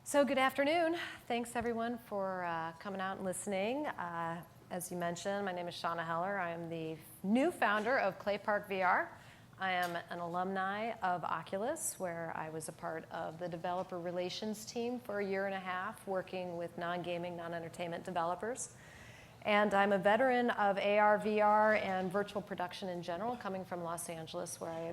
So good afternoon. Thanks everyone for coming out and listening. As you mentioned, my name is Shauna Heller. I am the new founder of Clay Park VR. I am an alumni of Oculus, where I was a part of the developer relations team for a year and a half, working with non-gaming, non-entertainment developers. And I'm a veteran of AR, VR, and virtual production in general, coming from Los Angeles, where I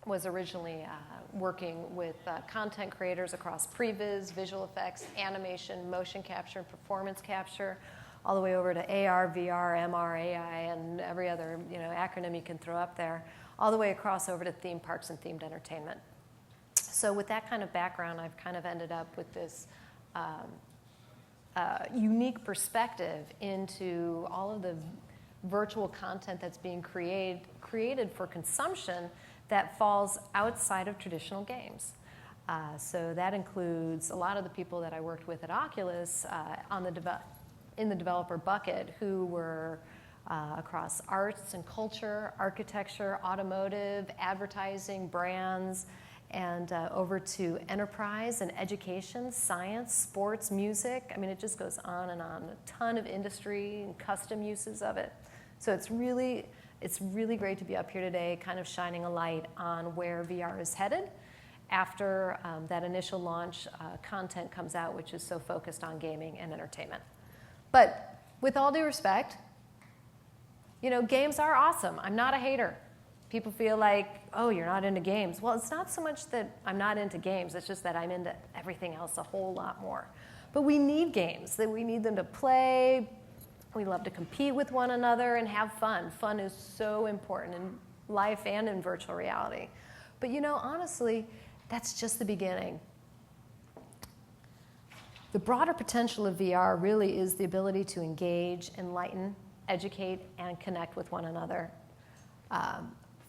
was originally working with content creators across previs, visual effects, animation, motion capture, and performance capture, all the way over to AR, VR, MR, AI, and every other acronym you can throw up there, all the way across over to theme parks and themed entertainment. So with that kind of background, I've kind of ended up with this unique perspective into all of the virtual content that's being created for consumption that falls outside of traditional games. So that includes a lot of the people that I worked with at Oculus in the developer bucket, who were across arts and culture, architecture, automotive, advertising, brands, and over to enterprise and education, science, sports, music. I mean, it just goes on and on. A ton of industry and custom uses of it. So it's really great to be up here today, kind of shining a light on where VR is headed after that initial launch content comes out, which is so focused on gaming and entertainment. But with all due respect, games are awesome. I'm not a hater. People feel like, oh, you're not into games. Well, it's not so much that I'm not into games. It's just that I'm into everything else a whole lot more. But we need games. We need them to play. We love to compete with one another and have fun. Fun is so important in life and in virtual reality. But honestly, that's just the beginning. The broader potential of VR really is the ability to engage, enlighten, educate, and connect with one another.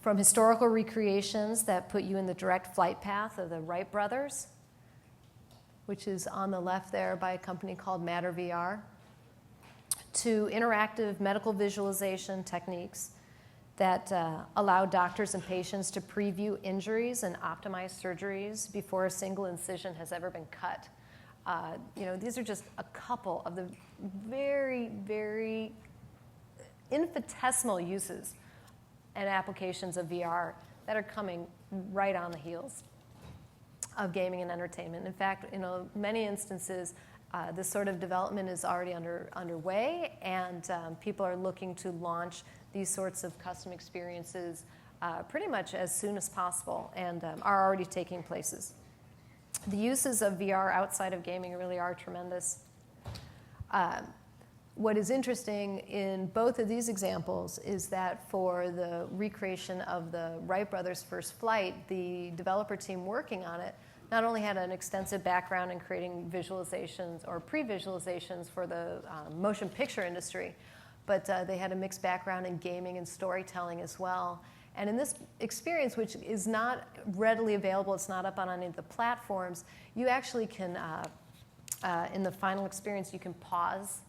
From historical recreations that put you in the direct flight path of the Wright brothers, which is on the left there by a company called Matter VR, to interactive medical visualization techniques that allow doctors and patients to preview injuries and optimize surgeries before a single incision has ever been cut. These are just a couple of the very, very infinitesimal uses and applications of VR that are coming right on the heels of gaming and entertainment. In fact, in many instances, this sort of development is already underway, and people are looking to launch these sorts of custom experiences pretty much as soon as possible, and are already taking places. The uses of VR outside of gaming really are tremendous. What is interesting in both of these examples is that for the recreation of the Wright brothers' first flight, the developer team working on it not only had an extensive background in creating visualizations or pre-visualizations for the motion picture industry, but they had a mixed background in gaming and storytelling as well. And in this experience, which is not readily available, it's not up on any of the platforms, you actually can, in the final experience, you can pause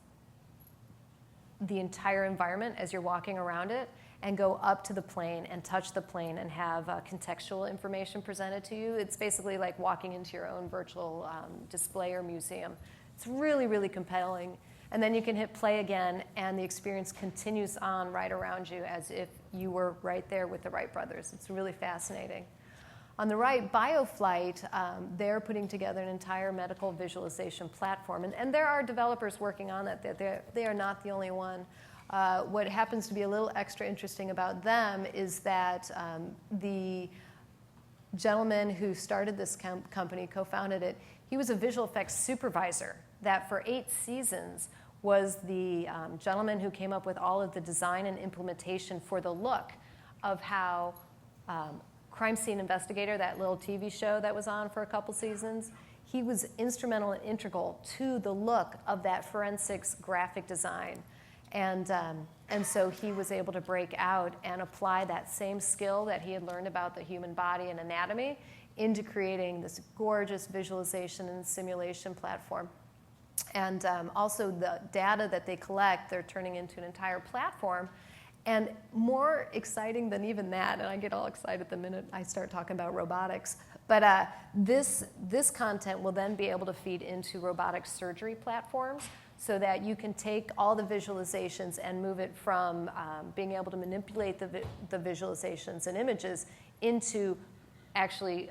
the entire environment as you're walking around it and go up to the plane and touch the plane and have contextual information presented to you. It's basically like walking into your own virtual display or museum. It's really, really compelling. And then you can hit play again, and the experience continues on right around you as if you were right there with the Wright brothers. It's really fascinating. On the right, BioFlight, they're putting together an entire medical visualization platform. And there are developers working on that. They are not the only one. What happens to be a little extra interesting about them is that the gentleman who started this company, co-founded it, he was a visual effects supervisor that for 8 seasons was the gentleman who came up with all of the design and implementation for the look of how Crime Scene Investigator, that little TV show that was on for a couple seasons, he was instrumental and integral to the look of that forensics graphic design. And so he was able to break out and apply that same skill that he had learned about the human body and anatomy into creating this gorgeous visualization and simulation platform. And also the data that they collect, they're turning into an entire platform And more exciting than even that, and I get all excited the minute I start talking about robotics, but this content will then be able to feed into robotic surgery platforms so that you can take all the visualizations and move it from being able to manipulate the visualizations and images into actually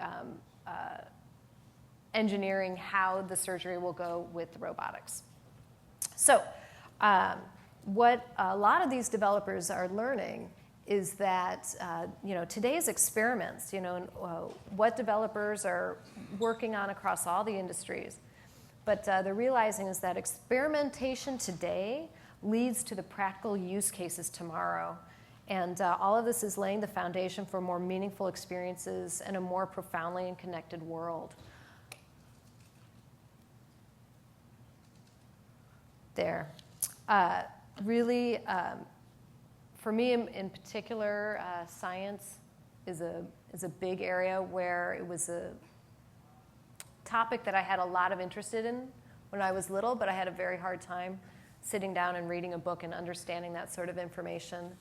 engineering how the surgery will go with the robotics. So what a lot of these developers are learning is that today's experiments, what developers are working on across all the industries, but they're realizing is that experimentation today leads to the practical use cases tomorrow. And all of this is laying the foundation for more meaningful experiences and a more profoundly and connected world. There. Really, for me in particular, science is a big area where it was a topic that I had a lot of interest in when I was little, but I had a very hard time sitting down and reading a book and understanding that sort of information.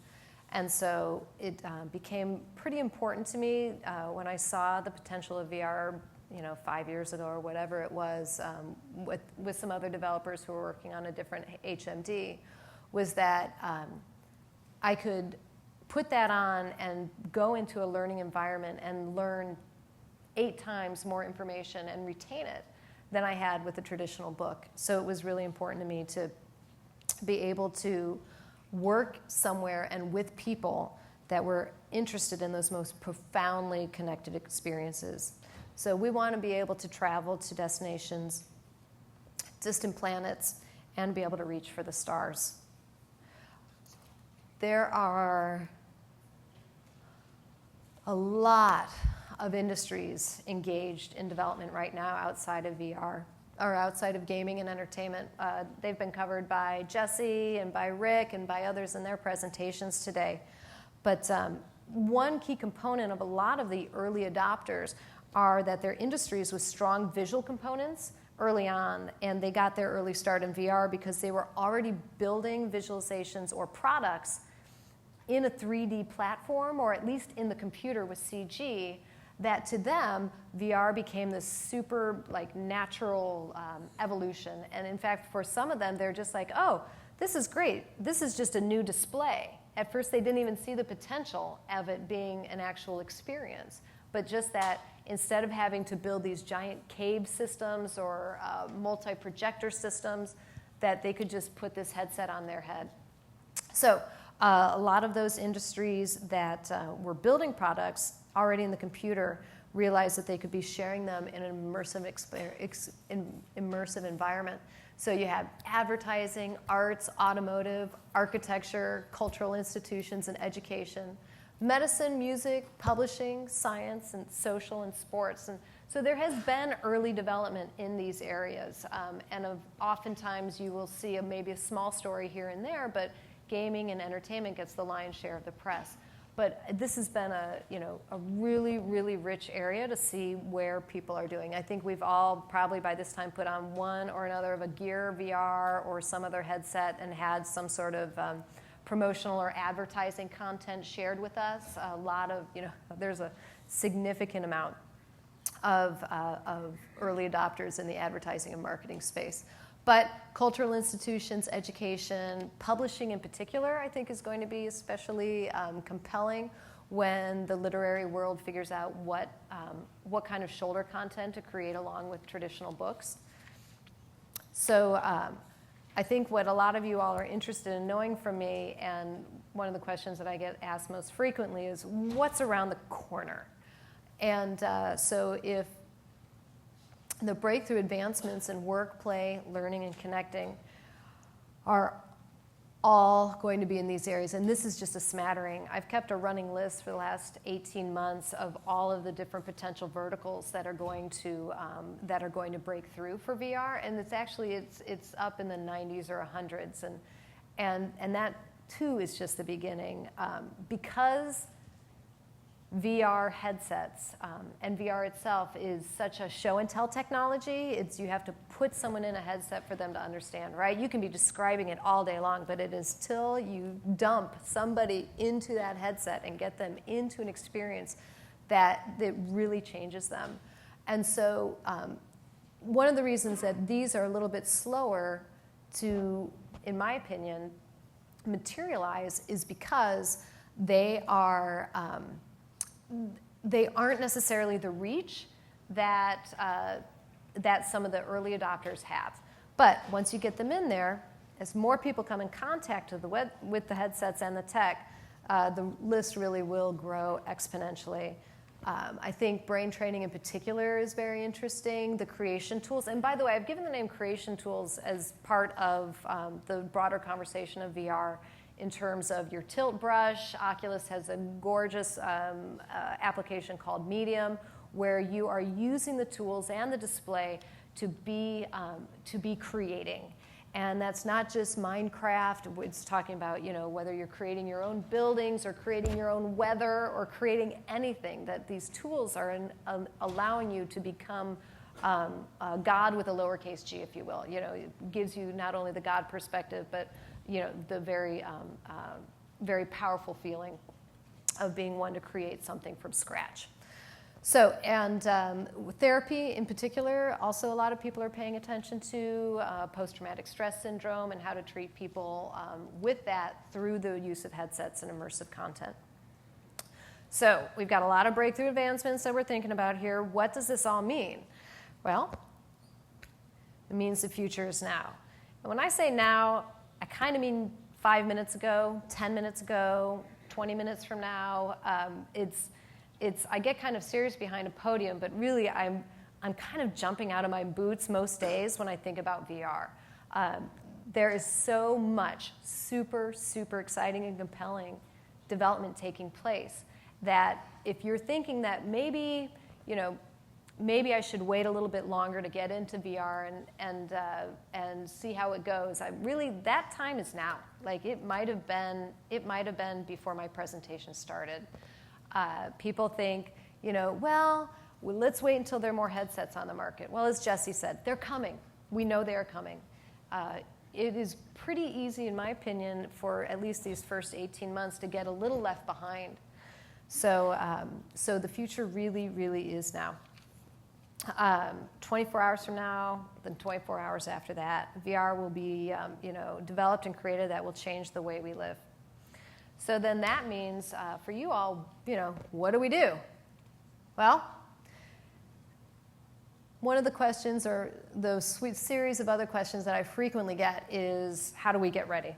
And so it became pretty important to me when I saw the potential of VR 5 years ago or whatever it was, with some other developers who were working on a different HMD, was that I could put that on and go into a learning environment and learn 8 times more information and retain it than I had with a traditional book. So it was really important to me to be able to work somewhere and with people that were interested in those most profoundly connected experiences. So we want to be able to travel to destinations, distant planets, and be able to reach for the stars. There are a lot of industries engaged in development right now outside of VR, or outside of gaming and entertainment. They've been covered by Jesse and by Rick and by others in their presentations today. But one key component of a lot of the early adopters are that they're industries with strong visual components early on, and they got their early start in VR because they were already building visualizations or products in a 3D platform, or at least in the computer with CG, that to them, VR became this super natural evolution. And in fact, for some of them, they're just like, oh, this is great. This is just a new display. At first, they didn't even see the potential of it being an actual experience, but just that instead of having to build these giant cave systems or multi-projector systems, that they could just put this headset on their head. So a lot of those industries that were building products already in the computer realized that they could be sharing them in an immersive environment. So you have advertising, arts, automotive, architecture, cultural institutions, and education, medicine, music, publishing, science, and social and sports. And so there has been early development in these areas. Oftentimes you will see maybe a small story here and there, but gaming and entertainment gets the lion's share of the press. But this has been a really, really rich area to see where people are doing. I think we've all probably by this time put on one or another of a Gear VR or some other headset and had some sort of promotional or advertising content shared with us. A lot of, there's a significant amount of early adopters in the advertising and marketing space. But cultural institutions, education, publishing in particular, I think is going to be especially compelling when the literary world figures out what kind of shoulder content to create along with traditional books. So I think what a lot of you all are interested in knowing from me, and one of the questions that I get asked most frequently is, what's around the corner? And so if the breakthrough advancements in work, play, learning, and connecting are all going to be in these areas, and this is just a smattering. I've kept a running list for the last 18 months of all of the different potential verticals that are going to break through for VR, and it's up in the 90s or 100s, and that too is just the beginning, because VR headsets. And VR itself is such a show and tell technology. You have to put someone in a headset for them to understand, right? You can be describing it all day long, but it is till you dump somebody into that headset and get them into an experience that really changes them. And so one of the reasons that these are a little bit slower to, in my opinion, materialize is because they aren't necessarily the reach that some of the early adopters have. But once you get them in there, as more people come in contact with the headsets and the tech, the list really will grow exponentially. I think brain training in particular is very interesting. The creation tools, and by the way, I've given the name creation tools as part of the broader conversation of VR in terms of your tilt brush. Oculus has a gorgeous application called Medium, where you are using the tools and the display to be creating. And that's not just Minecraft. It's talking about, whether you're creating your own buildings or creating your own weather or creating anything, that these tools are allowing you to become a God with a lowercase g, if you will. It gives you not only the God perspective, but the very, very powerful feeling of being one to create something from scratch. So, and therapy in particular, also a lot of people are paying attention to post-traumatic stress syndrome and how to treat people with that through the use of headsets and immersive content. So we've got a lot of breakthrough advancements that we're thinking about here. What does this all mean? Well, it means the future is now. And when I say now, I kind of mean 5 minutes ago, 10 minutes ago, 20 minutes from now. I get kind of serious behind a podium, but really I'm kind of jumping out of my boots most days when I think about VR. There is so much super, super exciting and compelling development taking place that if you're thinking that maybe I should wait a little bit longer to get into VR and see how it goes, that time is now. Like it might have been before my presentation started. People think, let's wait until there are more headsets on the market. Well, as Jesse said, they're coming. We know they are coming. It is pretty easy, in my opinion, for at least these first 18 months to get a little left behind. So the future really, really is now. 24 hours from now, then 24 hours after that, VR will be developed and created that will change the way we live. So then that means for you all, what do we do? Well, one of the questions, or the sweet series of other questions that I frequently get, is how do we get ready?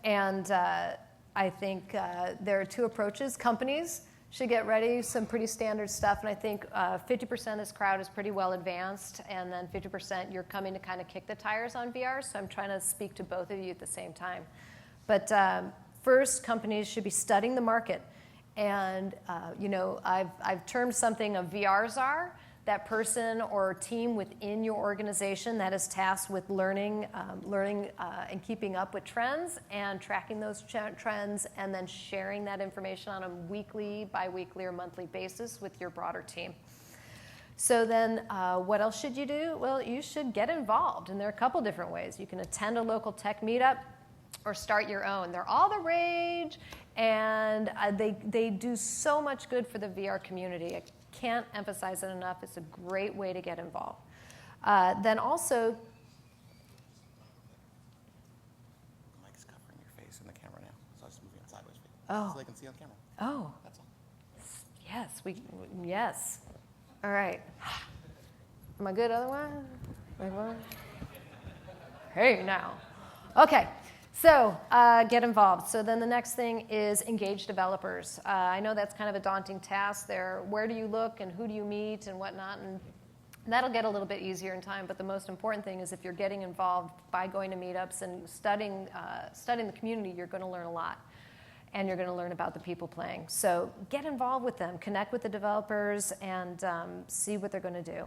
And I think there are two approaches. Companies should get ready, some pretty standard stuff, and I think 50% of this crowd is pretty well advanced, and then 50% you're coming to kind of kick the tires on VR, so I'm trying to speak to both of you at the same time. But first, companies should be studying the market. And, I've termed something a VR czar, that person or team within your organization that is tasked with learning and keeping up with trends and tracking those trends and then sharing that information on a weekly, bi-weekly, or monthly basis with your broader team. So then what else should you do? Well, you should get involved. And there are a couple different ways. You can attend a local tech meetup or start your own. They're all the rage, and they do so much good for the VR community. I can't emphasize it enough. It's a great way to get involved. Then also, The mic's covering your face in the camera now, so I was moving it sideways Oh. so they can see on the camera. Oh, That's all. yes. All right. Am I good otherwise? Hey, now. Okay. So get involved. So then the next thing is engage developers. I know that's kind of a daunting task there. Where do you look and who do you meet and whatnot? And that'll get a little bit easier in time. But the most important thing is if you're getting involved by going to meetups and studying the community, you're going to learn a lot. And you're going to learn about the people playing. So get involved with them. Connect with the developers and see what they're going to do.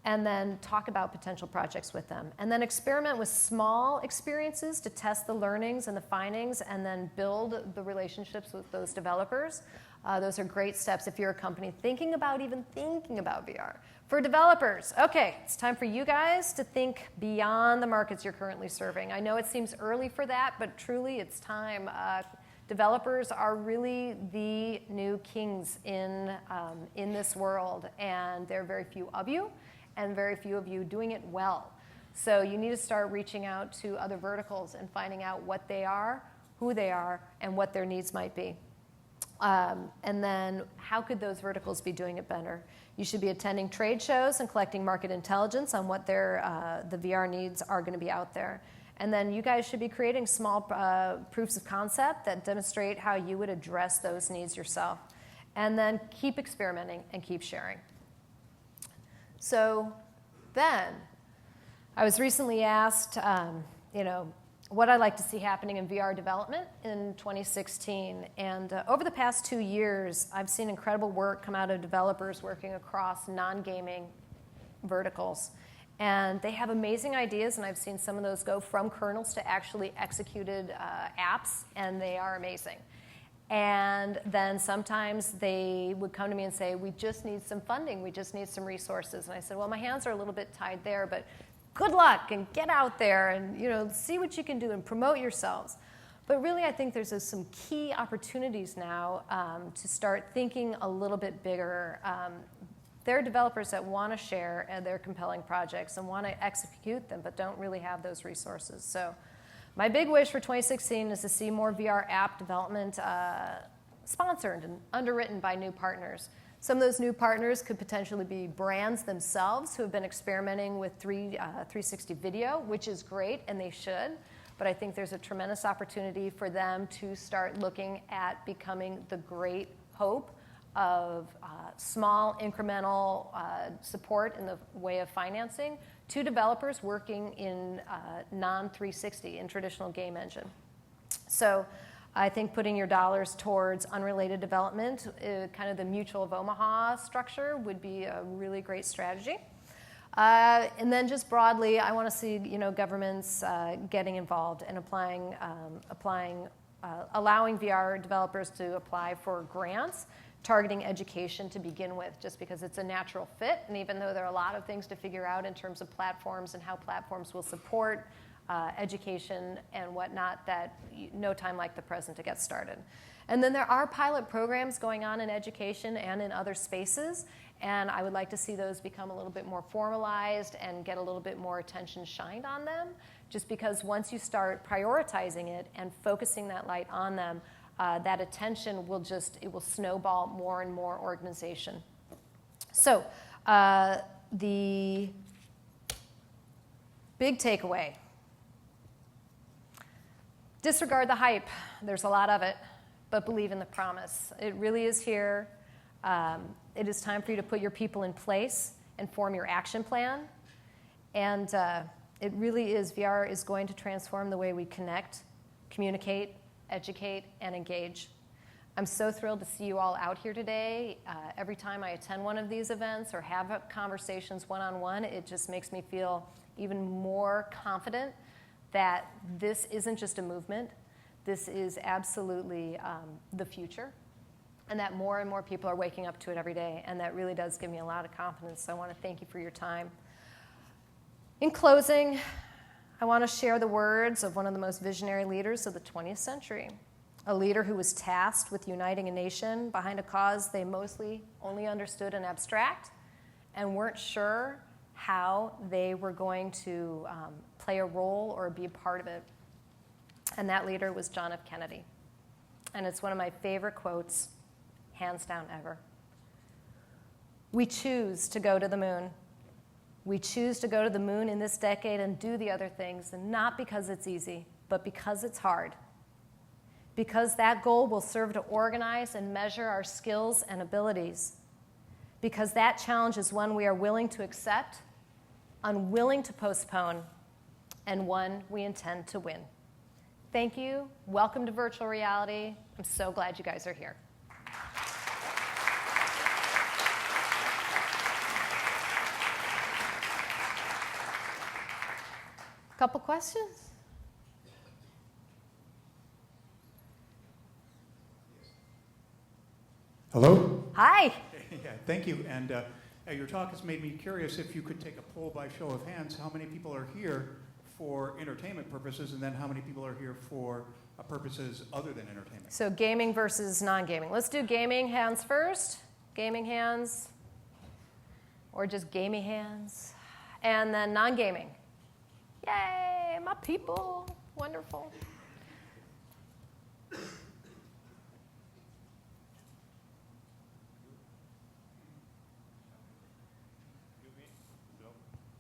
And then talk about potential projects with them. And then experiment with small experiences to test the learnings and the findings and then build the relationships with those developers. Those are great steps if you're a company even thinking about VR. For developers, okay, it's time for you guys to think beyond the markets you're currently serving. I know it seems early for that, but truly it's time. Developers are really the new kings in this world, and there are very few of you, and very few of you doing it well. So you need to start reaching out to other verticals and finding out what they are, who they are, and what their needs might be. And then how could those verticals be doing it better? You should be attending trade shows and collecting market intelligence on what the VR needs are going to be out there. And then you guys should be creating small proofs of concept that demonstrate how you would address those needs yourself. And then keep experimenting and keep sharing. So then, I was recently asked, what I'd like to see happening in VR development in 2016. And over the past 2 years, I've seen incredible work come out of developers working across non-gaming verticals. And they have amazing ideas, and I've seen some of those go from kernels to actually executed apps, and they are amazing. And then sometimes they would come to me and say, we just need some funding, we just need some resources. And I said, well, my hands are a little bit tied there, but good luck and get out there and see what you can do and promote yourselves. But really, I think there's some key opportunities now to start thinking a little bit bigger. There are developers that want to share their compelling projects and want to execute them, but don't really have those resources. So my big wish for 2016 is to see more VR app development sponsored and underwritten by new partners. Some of those new partners could potentially be brands themselves who have been experimenting with 360 video, which is great, and they should. But I think there's a tremendous opportunity for them to start looking at becoming the great hope of small incremental support in the way of financing to developers working in non-360, in traditional game engine. So I think putting your dollars towards unrelated development, kind of the Mutual of Omaha structure, would be a really great strategy. And then just broadly, I want to see governments getting involved and allowing VR developers to apply for grants targeting education to begin with, just because it's a natural fit. And even though there are a lot of things to figure out in terms of platforms and how platforms will support education and whatnot, that no time like the present to get started. And then there are pilot programs going on in education and in other spaces, and I would like to see those become a little bit more formalized and get a little bit more attention shined on them, just because once you start prioritizing it and focusing that light on them, that attention will snowball more and more organization. So the big takeaway: disregard the hype. There's a lot of it, but believe in the promise. It really is here. It is time for you to put your people in place and form your action plan. And it really is, VR is going to transform the way we connect, communicate, educate, and engage. I'm so thrilled to see you all out here today. Every time I attend one of these events or have conversations one-on-one, it just makes me feel even more confident that this isn't just a movement. This is absolutely the future, and that more and more people are waking up to it every day, and that really does give me a lot of confidence. So I want to thank you for your time. In closing, I want to share the words of one of the most visionary leaders of the 20th century, a leader who was tasked with uniting a nation behind a cause they mostly only understood in abstract and weren't sure how they were going to play a role or be a part of it. And that leader was John F. Kennedy. And it's one of my favorite quotes, hands down, ever. We choose to go to the moon. We choose to go to the moon in this decade and do the other things, and not because it's easy, but because it's hard. Because that goal will serve to organize and measure our skills and abilities. Because that challenge is one we are willing to accept, unwilling to postpone, and one we intend to win. Thank you. Welcome to virtual reality. I'm so glad you guys are here. Couple questions? Hello? Hi. Yeah, thank you. And your talk has made me curious if you could take a poll by show of hands, how many people are here for entertainment purposes, and then how many people are here for purposes other than entertainment? So gaming versus non-gaming. Let's do gaming hands first. Gaming hands, or just gamey hands. And then non-gaming. Yay, my people. Wonderful.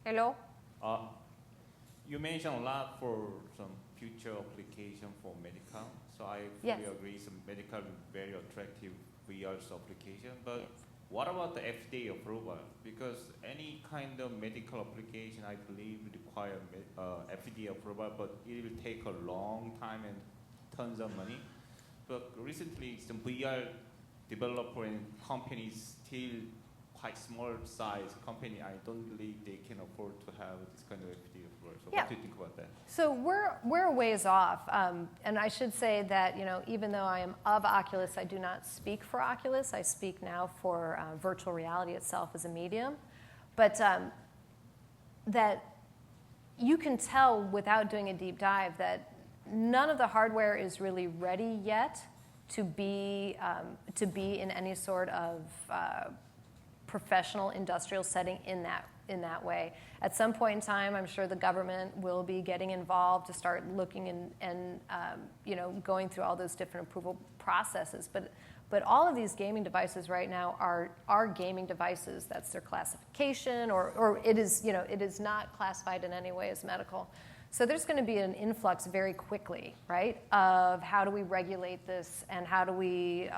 Hello? You mentioned a lot for some future application for medical. So I Yes. fully agree some medical very attractive VR application. But what about the FDA approval? Because any kind of medical application, I believe, require FDA approval, but it will take a long time and tons of money. But recently, some VR developer and companies still quite small size company. I don't believe they can afford to have this kind of FDA approval. So what do you think about that? So we're a ways off, and I should say that even though I am of Oculus, I do not speak for Oculus. I speak now for virtual reality itself as a medium, but that you can tell without doing a deep dive that none of the hardware is really ready yet to be in any sort of professional industrial setting in that way. At some point in time, I'm sure the government will be getting involved to start looking and going through all those different approval processes. But all of these gaming devices right now are gaming devices. That's their classification, or it is not classified in any way as medical. So there's going to be an influx very quickly, right, of how do we regulate this and how do we,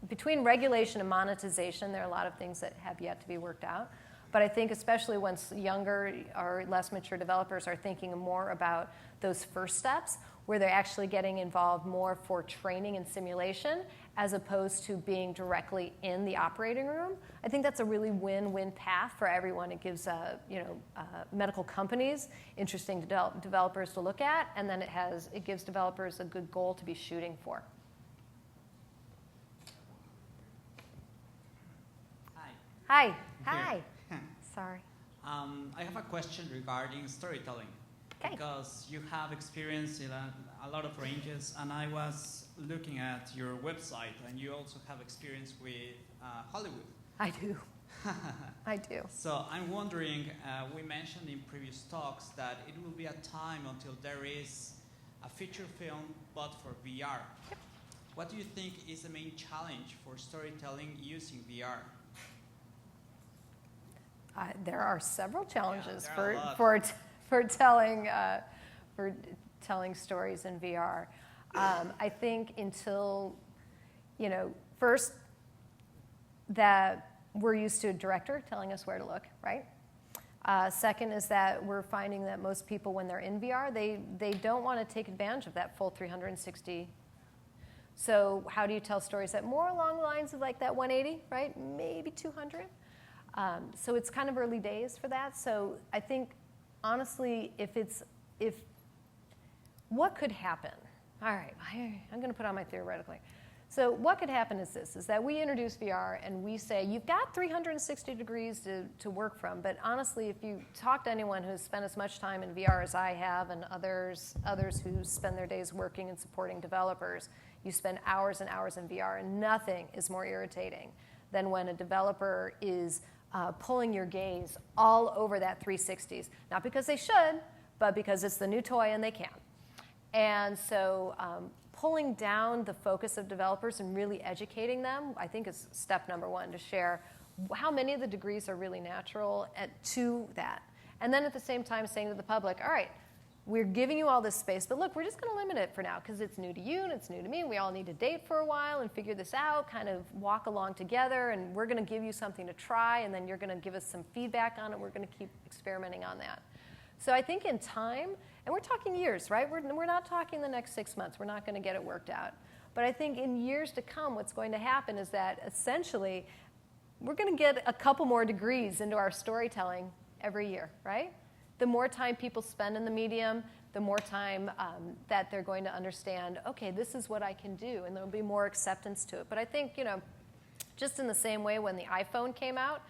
between regulation and monetization, there are a lot of things that have yet to be worked out. But I think especially once younger or less mature developers are thinking more about those first steps, where they're actually getting involved more for training and simulation, as opposed to being directly in the operating room, I think that's a really win-win path for everyone. It gives medical companies interesting developers to look at, and then it gives developers a good goal to be shooting for. Hi. Hi. Sorry. I have a question regarding storytelling. Okay. Because you have experience in a lot of ranges, and I was looking at your website, and you also have experience with Hollywood. I do. I do. So I'm wondering, we mentioned in previous talks that it will be a time until there is a feature film, but for VR. Yep. What do you think is the main challenge for storytelling using VR? There are several challenges Yeah, for telling stories in VR. I think until, first that we're used to a director telling us where to look, right? Second is that we're finding that most people, when they're in VR, they don't want to take advantage of that full 360. So how do you tell stories that more along the lines of like that 180, right? Maybe 200. So it's kind of early days for that. So I think, honestly, what could happen? All right, I'm going to put on my theoretically. So what could happen is that we introduce VR and we say, you've got 360 degrees to work from. But honestly, if you talk to anyone who's spent as much time in VR as I have, and others who spend their days working and supporting developers, you spend hours and hours in VR, and nothing is more irritating than when a developer is pulling your gaze all over that 360s. Not because they should, but because it's the new toy and they can. And so pulling down the focus of developers and really educating them, I think, is step number one, to share how many of the degrees are really natural to that. And then at the same time saying to the public, all right, we're giving you all this space, but look, we're just going to limit it for now because it's new to you and it's new to me. We all need to date for a while and figure this out, kind of walk along together, and we're going to give you something to try, and then you're going to give us some feedback on it. We're going to keep experimenting on that. So I think in time, and we're talking years, right? We're not talking the next 6 months. We're not going to get it worked out. But I think in years to come, what's going to happen is that essentially we're going to get a couple more degrees into our storytelling every year, right? The more time people spend in the medium, the more time that they're going to understand, okay, this is what I can do, and there'll be more acceptance to it. But I think, Just in the same way when the iPhone came out,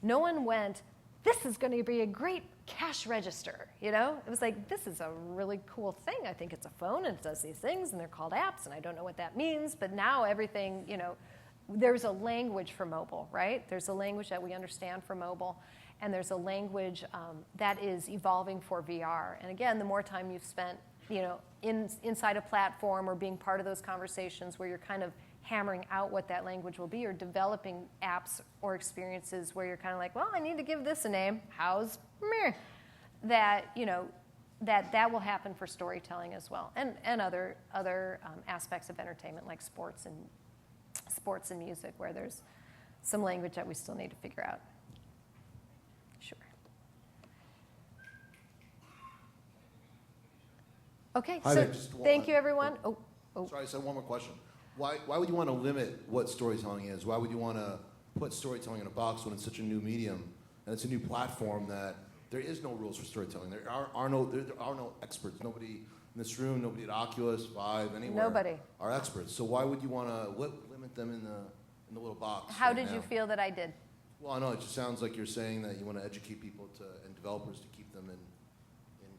no one went, this is going to be a great cash register, you know? It was like, this is a really cool thing. I think it's a phone and it does these things and they're called apps and I don't know what that means, but now everything, you know, there's a language for mobile, right? There's a language that we understand for mobile, and there's a language that is evolving for VR. And again, the more time you've spent, you know, inside a platform or being part of those conversations where you're kind of hammering out what that language will be, or developing apps or experiences where you're kind of like, well, I need to give this a name. How's meh? That, you know, that will happen for storytelling as well, and other aspects of entertainment like sports and music, where there's some language that we still need to figure out. Sure. Okay, Hi so there, just one- thank you, everyone. Oh. Sorry, I said one more question. Why would you want to limit what storytelling is? Why would you want to put storytelling in a box when it's such a new medium and it's a new platform that there is no rules for storytelling? There are no experts. Nobody in this room, nobody at Oculus, Vive, anywhere. Nobody. Are experts. So why would you want to limit them in the little box? How right did you now? feel that I did? Well, I know it just sounds like you're saying that you want to educate people and developers to keep them in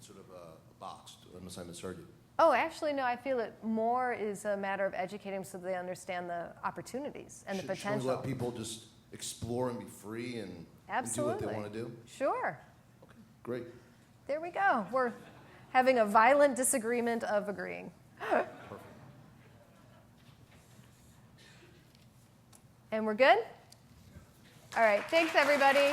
sort of a box, unless I misheard you. Oh, actually, no, I feel it more is a matter of educating them so they understand the opportunities and the potential. Should we let people just explore and be free and do Absolutely. what they want to do? Sure. Okay, great. There we go. We're having a violent disagreement of agreeing. Perfect. And we're good? All right. Thanks, everybody.